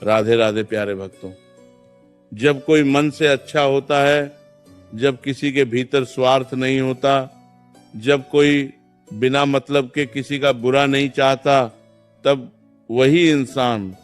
राधे राधे प्यारे भक्तों। जब कोई मन से अच्छा होता है, जब किसी के भीतर स्वार्थ नहीं होता, जब कोई बिना मतलब के किसी का बुरा नहीं चाहता, तब वही इंसान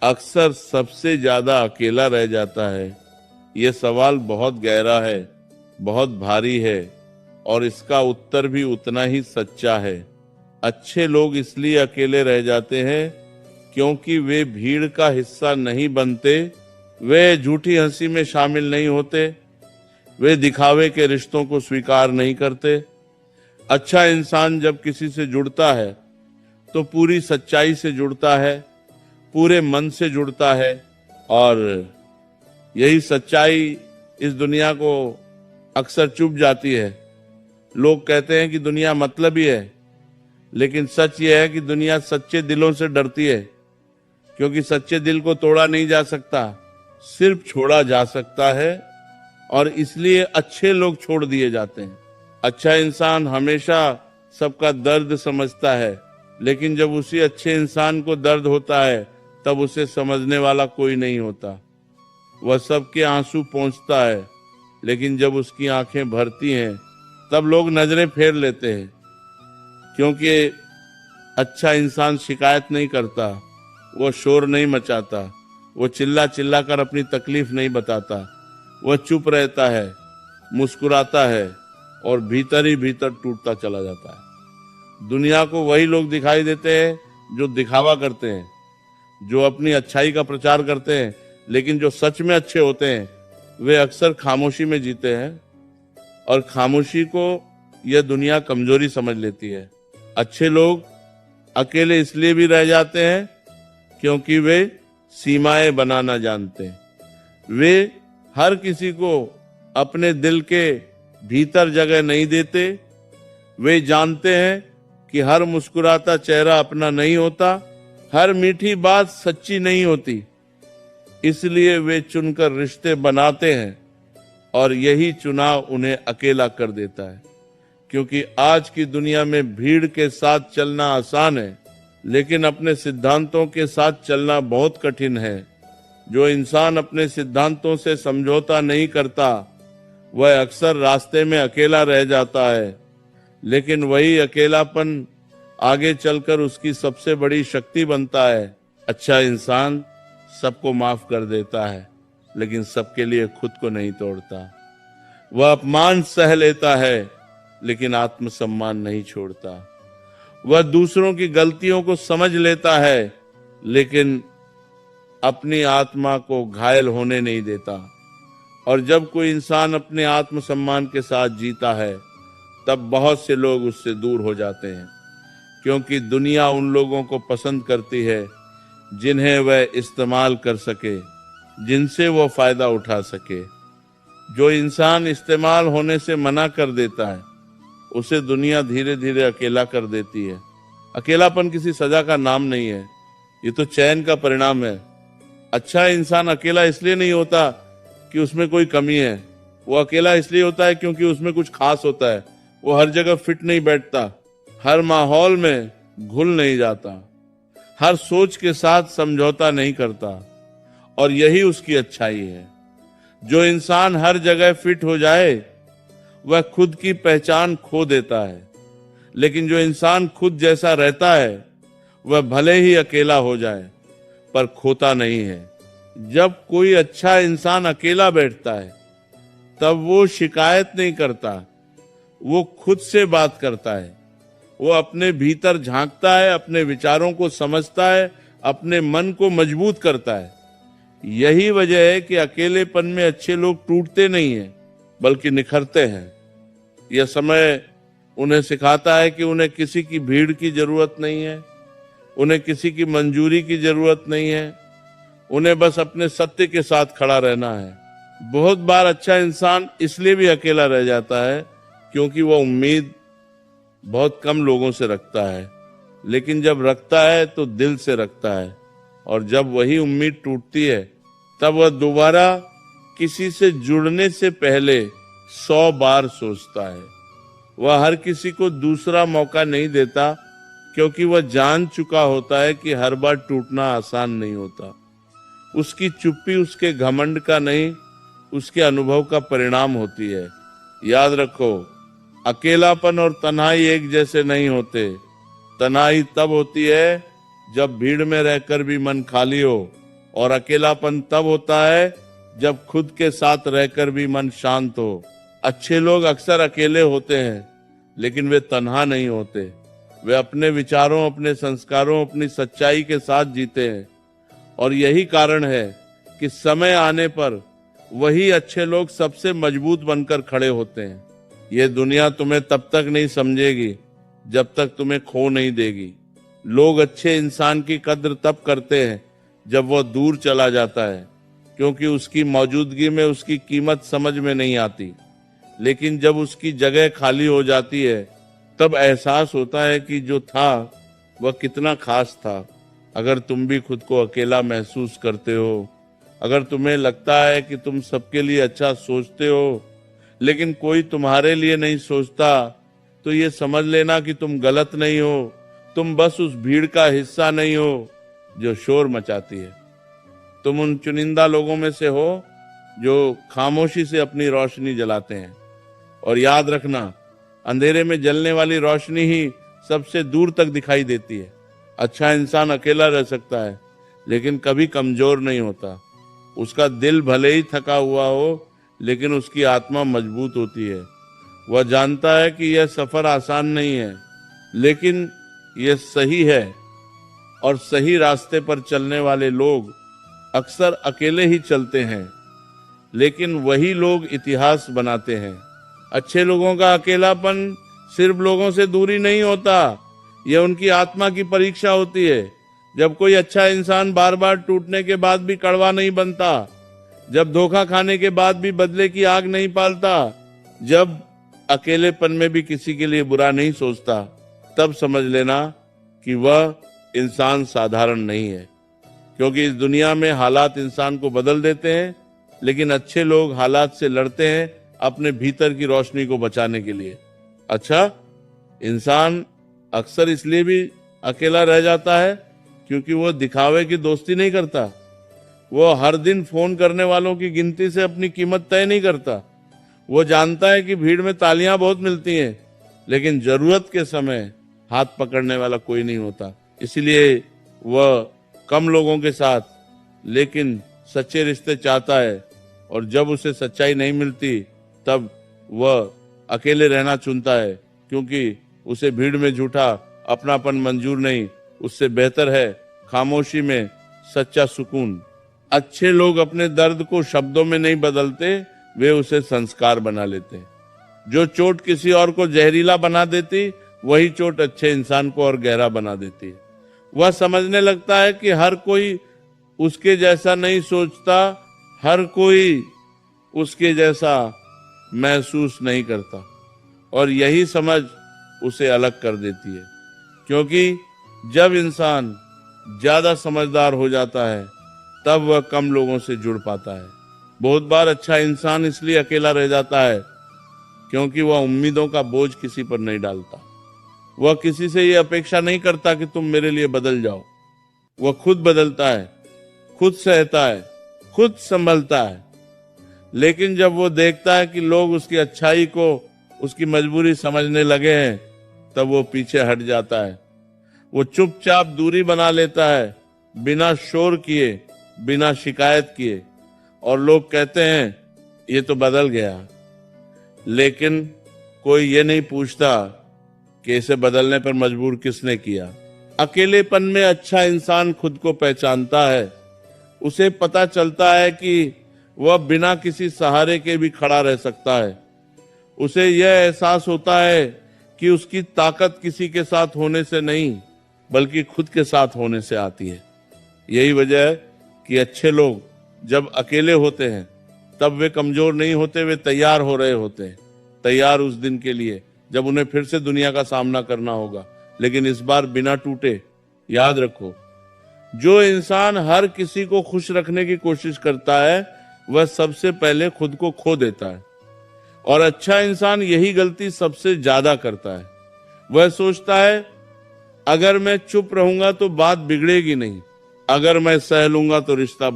अक्सर सबसे ज्यादा अकेला रह जाता है। ये सवाल बहुत गहरा है, बहुत भारी है और इसका उत्तर भी उतना ही सच्चा है। अच्छे लोग इसलिए अकेले रह जाते हैं क्योंकि वे भीड़ का हिस्सा नहीं बनते, वे झूठी हंसी में शामिल नहीं होते, वे दिखावे के रिश्तों को स्वीकार नहीं करते। अच्छा इंसान जब किसी से जुड़ता है तो पूरी सच्चाई से जुड़ता है, पूरे मन से जुड़ता है और यही सच्चाई इस दुनिया को अक्सर चुभ जाती है। लोग कहते हैं कि दुनिया मतलबी है, लेकिन सच ये है कि दुनिया सच्चे दिलों से डरती है, क्योंकि सच्चे दिल को तोड़ा नहीं जा सकता, सिर्फ छोड़ा जा सकता है और इसलिए अच्छे लोग छोड़ दिए जाते हैं। अच्छा इंसान हमेशा सबका दर्द समझता है, लेकिन जब उसी अच्छे इंसान को दर्द होता है तब उसे समझने वाला कोई नहीं होता। वह सबके आंसू पोंछता है, लेकिन जब उसकी आंखें भरती हैं तब लोग नजरें फेर लेते हैं, क्योंकि अच्छा इंसान शिकायत नहीं करता, वो शोर नहीं मचाता, वो चिल्ला चिल्ला कर अपनी तकलीफ नहीं बताता, वह चुप रहता है, मुस्कुराता है और भीतर ही भीतर टूटता चला जाता है। दुनिया को वही लोग दिखाई देते हैं जो दिखावा करते हैं, जो अपनी अच्छाई का प्रचार करते हैं, लेकिन जो सच में अच्छे होते हैं वे अक्सर खामोशी में जीते हैं और खामोशी को यह दुनिया कमजोरी समझ लेती है। अच्छे लोग अकेले इसलिए भी रह जाते हैं क्योंकि वे सीमाएं बनाना जानते हैं। वे हर किसी को अपने दिल के भीतर जगह नहीं देते। वे जानते हैं कि हर मुस्कुराता चेहरा अपना नहीं होता, हर मीठी बात सच्ची नहीं होती, इसलिए वे चुनकर रिश्ते बनाते हैं और यही चुनाव उन्हें अकेला कर देता है। क्योंकि आज की दुनिया में भीड़ के साथ चलना आसान है, लेकिन अपने सिद्धांतों के साथ चलना बहुत कठिन है। जो इंसान अपने सिद्धांतों से समझौता नहीं करता वह अक्सर रास्ते में अकेला रह जाता है, लेकिन वही अकेलापन आगे चलकर उसकी सबसे बड़ी शक्ति बनता है। अच्छा इंसान सबको माफ कर देता है, लेकिन सबके लिए खुद को नहीं तोड़ता। वह अपमान सह लेता है, लेकिन आत्मसम्मान नहीं छोड़ता। वह दूसरों की गलतियों को समझ लेता है, लेकिन अपनी आत्मा को घायल होने नहीं देता। और जब कोई इंसान अपने आत्मसम्मान के साथ जीता है तब बहुत से लोग उससे दूर हो जाते हैं, क्योंकि दुनिया उन लोगों को पसंद करती है जिन्हें वह इस्तेमाल कर सके, जिनसे वो फायदा उठा सके। जो इंसान इस्तेमाल होने से मना कर देता है उसे दुनिया धीरे धीरे अकेला कर देती है। अकेलापन किसी सजा का नाम नहीं है, ये तो चयन का परिणाम है। अच्छा इंसान अकेला इसलिए नहीं होता कि उसमें कोई कमी है, वो अकेला इसलिए होता है क्योंकि उसमें कुछ खास होता है। वो हर जगह फिट नहीं बैठता, हर माहौल में घुल नहीं जाता, हर सोच के साथ समझौता नहीं करता, और यही उसकी अच्छाई है। जो इंसान हर जगह फिट हो जाए वह खुद की पहचान खो देता है, लेकिन जो इंसान खुद जैसा रहता है वह भले ही अकेला हो जाए पर खोता नहीं है। जब कोई अच्छा इंसान अकेला बैठता है तब वो शिकायत नहीं करता, वो खुद से बात करता है, वो अपने भीतर झांकता है, अपने विचारों को समझता है, अपने मन को मजबूत करता है। यही वजह है कि अकेलेपन में अच्छे लोग टूटते नहीं हैं बल्कि निखरते हैं। यह समय उन्हें सिखाता है कि उन्हें किसी की भीड़ की जरूरत नहीं है, उन्हें किसी की मंजूरी की जरूरत नहीं है, उन्हें बस अपने सत्य के साथ खड़ा रहना है। बहुत बार अच्छा इंसान इसलिए भी अकेला रह जाता है क्योंकि वह उम्मीद बहुत कम लोगों से रखता है, लेकिन जब रखता है तो दिल से रखता है, और जब वही उम्मीद टूटती है तब वह दोबारा किसी से जुड़ने से पहले 100 बार सोचता है। वह हर किसी को दूसरा मौका नहीं देता क्योंकि वह जान चुका होता है कि हर बार टूटना आसान नहीं होता। उसकी चुप्पी उसके घमंड का नहीं, उसके अनुभव का परिणाम होती है। याद रखो, अकेलापन और तन्हाई एक जैसे नहीं होते। तन्हाई तब होती है जब भीड़ में रहकर भी मन खाली हो, और अकेलापन तब होता है जब खुद के साथ रहकर भी मन शांत हो। अच्छे लोग अक्सर अकेले होते हैं, लेकिन वे तन्हा नहीं होते। वे अपने विचारों, अपने संस्कारों, अपनी सच्चाई के साथ जीते हैं। और यही कारण है कि समय आने पर वही अच्छे लोग सबसे मजबूत बनकर खड़े होते हैं। ये दुनिया तुम्हें तब तक नहीं समझेगी जब तक तुम्हें खो नहीं देगी। लोग अच्छे इंसान की कद्र तब करते हैं जब वह दूर चला जाता है, क्योंकि उसकी मौजूदगी में उसकी कीमत समझ में नहीं आती। लेकिन जब उसकी जगह खाली हो जाती है, तब एहसास होता है कि जो था वह कितना खास था। अगर तुम भी खुद को अकेला महसूस करते हो, अगर तुम्हें लगता है कि तुम सबके लिए अच्छा सोचते हो लेकिन कोई तुम्हारे लिए नहीं सोचता, तो ये समझ लेना कि तुम गलत नहीं हो। तुम बस उस भीड़ का हिस्सा नहीं हो जो शोर मचाती है। तुम उन चुनिंदा लोगों में से हो जो खामोशी से अपनी रोशनी जलाते हैं। और याद रखना, अंधेरे में जलने वाली रोशनी ही सबसे दूर तक दिखाई देती है। अच्छा इंसान अकेला रह सकता है, लेकिन कभी कमजोर नहीं होता। उसका दिल भले ही थका हुआ हो, लेकिन उसकी आत्मा मजबूत होती है। वह जानता है कि यह सफर आसान नहीं है, लेकिन यह सही है। और सही रास्ते पर चलने वाले लोग अक्सर अकेले ही चलते हैं, लेकिन वही लोग इतिहास बनाते हैं। अच्छे लोगों का अकेलापन सिर्फ लोगों से दूरी नहीं होता, यह उनकी आत्मा की परीक्षा होती है। जब कोई अच्छा इंसान बार बार टूटने के बाद भी कड़वा नहीं बनता, जब धोखा खाने के बाद भी बदले की आग नहीं पालता, जब अकेलेपन में भी किसी के लिए बुरा नहीं सोचता, तब समझ लेना कि वह इंसान साधारण नहीं है। क्योंकि इस दुनिया में हालात इंसान को बदल देते हैं, लेकिन अच्छे लोग हालात से लड़ते हैं अपने भीतर की रोशनी को बचाने के लिए। अच्छा, इंसान अक्सर इसलिए भी अकेला रह जाता है क्योंकि वो दिखावे की दोस्ती नहीं करता। वो हर दिन फोन करने वालों की गिनती से अपनी कीमत तय नहीं करता। वो जानता है कि भीड़ में तालियां बहुत मिलती हैं, लेकिन जरूरत के समय हाथ पकड़ने वाला कोई नहीं होता। इसलिए वह कम लोगों के साथ लेकिन सच्चे रिश्ते चाहता है, और जब उसे सच्चाई नहीं मिलती तब वह अकेले रहना चुनता है, क्योंकि उसे भीड़ में झूठा अपनापन मंजूर नहीं। उससे बेहतर है खामोशी में सच्चा सुकून। अच्छे लोग अपने दर्द को शब्दों में नहीं बदलते, वे उसे संस्कार बना लेते हैं। जो चोट किसी और को जहरीला बना देती, वही चोट अच्छे इंसान को और गहरा बना देती है। वह समझने लगता है कि हर कोई उसके जैसा नहीं सोचता, हर कोई उसके जैसा महसूस नहीं करता, और यही समझ उसे अलग कर देती है। क्योंकि जब इंसान ज्यादा समझदार हो जाता है, तब वह कम लोगों से जुड़ पाता है। बहुत बार अच्छा इंसान इसलिए अकेला रह जाता है क्योंकि वह उम्मीदों का बोझ किसी पर नहीं डालता। वह किसी से ये अपेक्षा नहीं करता कि तुम मेरे लिए बदल जाओ। वह खुद बदलता है, खुद सहता है, खुद संभलता है। लेकिन जब वो देखता है कि लोग उसकी अच्छाई को उसकी मजबूरी समझने लगे हैं, तब वो पीछे हट जाता है। वो चुपचाप दूरी बना लेता है, बिना शोर किए, बिना शिकायत किए। और लोग कहते हैं ये तो बदल गया, लेकिन कोई ये नहीं पूछता कि इसे बदलने पर मजबूर किसने किया। अकेलेपन में अच्छा इंसान खुद को पहचानता है। उसे पता चलता है कि वह बिना किसी सहारे के भी खड़ा रह सकता है। उसे यह एहसास होता है कि उसकी ताकत किसी के साथ होने से नहीं, बल्कि खुद के साथ होने से आती है। यही वजह है कि अच्छे लोग जब अकेले होते हैं, तब वे कमजोर नहीं होते, वे तैयार हो रहे होते हैं। तैयार उस दिन के लिए जब उन्हें फिर से दुनिया का सामना करना होगा, लेकिन इस बार बिना टूटे। याद रखो, जो इंसान हर किसी को खुश रखने की कोशिश करता है, वह सबसे पहले खुद को खो देता है। और अच्छा इंसान यही गलती सबसे ज्यादा करता है। वह सोचता है अगर मैं चुप रहूंगा तो बात बिगड़ेगी नहीं, अगर मैं सह लूंगा तो रिश्ता